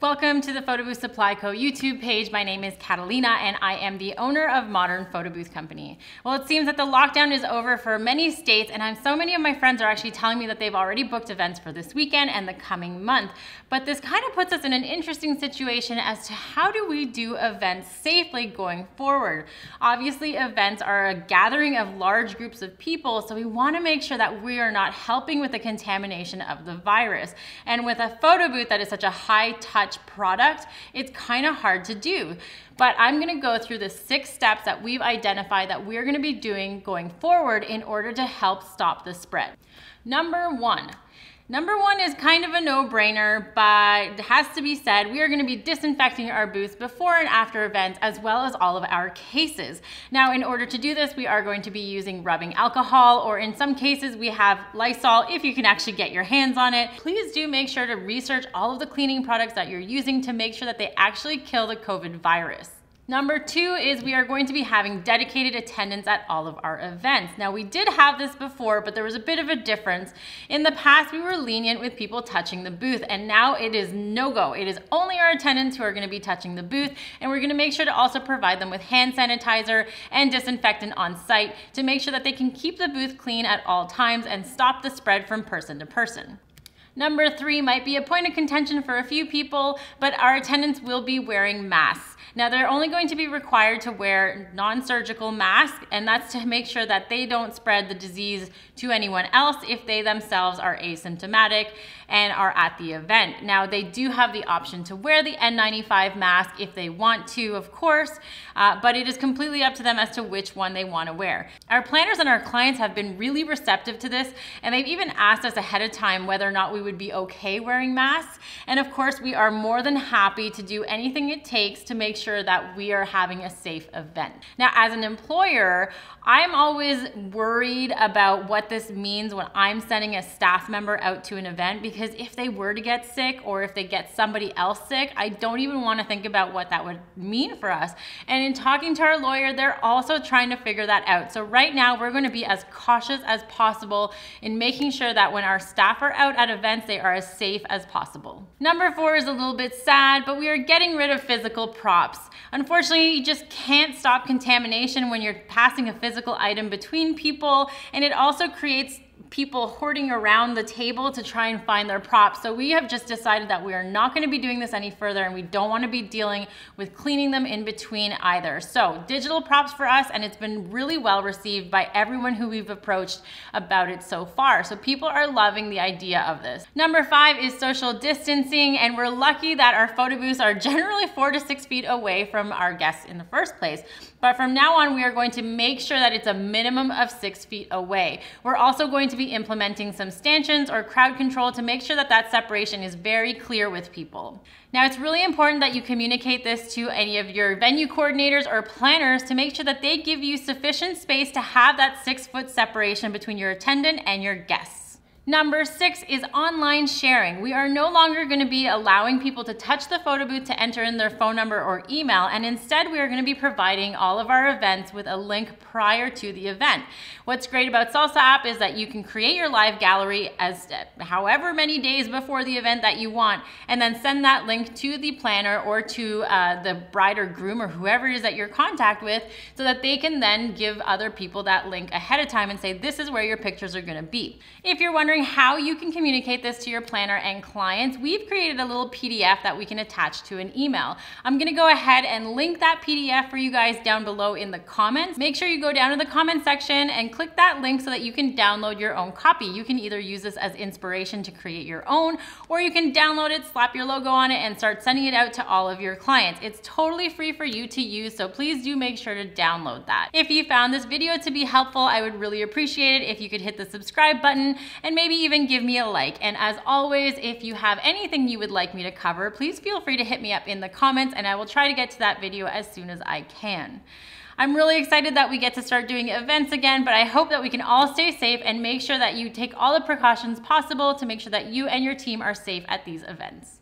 Welcome to the Photobooth Supply Co. YouTube page. My name is Catalina and I am the owner of Modern Photobooth Company. Well, it seems that the lockdown is over for many states and so many of my friends are actually telling me that they've already booked events for this weekend and the coming month. But this kind of puts us in an interesting situation as to how do we do events safely going forward. Obviously, events are a gathering of large groups of people, so we want to make sure that we are not helping with the contamination of the virus. And with a photo booth that is such a high touch product, it's kind of hard to do. But I'm going to go through the 6 steps that we've identified that we're going to be doing going forward in order to help stop the spread. Number one is kind of a no-brainer, but it has to be said. We are going to be disinfecting our booths before and after events, as well as all of our cases. Now, in order to do this, we are going to be using rubbing alcohol, or in some cases, we have Lysol if you can actually get your hands on it. Please do make sure to research all of the cleaning products that you're using to make sure that they actually kill the COVID virus. Number 2 is we are going to be having dedicated attendants at all of our events. Now, we did have this before, but there was a bit of a difference. In the past, we were lenient with people touching the booth, and now it is no-go. It is only our attendants who are going to be touching the booth, and we're going to make sure to also provide them with hand sanitizer and disinfectant on site to make sure that they can keep the booth clean at all times and stop the spread from person to person. Number 3 might be a point of contention for a few people, but our attendants will be wearing masks. Now, they're only going to be required to wear non-surgical masks, and that's to make sure that they don't spread the disease to anyone else if they themselves are asymptomatic and are at the event. Now, they do have the option to wear the N95 mask if they want to, of course, but it is completely up to them as to which one they want to wear. Our planners and our clients have been really receptive to this, and they've even asked us ahead of time whether or not we would be okay wearing masks. And of course, we are more than happy to do anything it takes to make sure that we are having a safe event. Now, as an employer, I'm always worried about what this means when I'm sending a staff member out to an event, because if they were to get sick or if they get somebody else sick, I don't even want to think about what that would mean for us. And in talking to our lawyer, they're also trying to figure that out. So right now, we're going to be as cautious as possible in making sure that when our staff are out at events, they are as safe as possible. Number 4 is a little bit sad, but we are getting rid of physical props. Unfortunately, you just can't stop contamination when you're passing a physical item between people, and it also creates people hoarding around the table to try and find their props. So we have just decided that we are not going to be doing this any further, and we don't want to be dealing with cleaning them in between either. So digital props for us, and it's been really well received by everyone who we've approached about it so far. So people are loving the idea of this. Number 5 is social distancing, and we're lucky that our photo booths are generally 4 to 6 feet away from our guests in the first place. But from now on, we are going to make sure that it's a minimum of 6 feet away. We're also going to be implementing some stanchions or crowd control to make sure that that separation is very clear with people. Now, it's really important that you communicate this to any of your venue coordinators or planners to make sure that they give you sufficient space to have that 6-foot separation between your attendant and your guests. Number 6 is online sharing. We are no longer going to be allowing people to touch the photo booth to enter in their phone number or email, and instead we are going to be providing all of our events with a link prior to the event. What's great about Salsa app is that you can create your live gallery as however many days before the event that you want, and then send that link to the planner or to the bride or groom or whoever it is that you're in contact with, so that they can then give other people that link ahead of time and say, this is where your pictures are going to be. If you're wondering how you can communicate this to your planner and clients, we've created a little PDF that we can attach to an email. I'm going to go ahead and link that PDF for you guys down below in the comments. Make sure you go down to the comment section and click that link so that you can download your own copy. You can either use this as inspiration to create your own, or you can download it, slap your logo on it, and start sending it out to all of your clients. It's totally free for you to use, so please do make sure to download that. If you found this video to be helpful, I would really appreciate it if you could hit the subscribe button and maybe even give me a like. And as always, if you have anything you would like me to cover, please feel free to hit me up in the comments, and I will try to get to that video as soon as I can. I'm really excited that we get to start doing events again, but I hope that we can all stay safe and make sure that you take all the precautions possible to make sure that you and your team are safe at these events.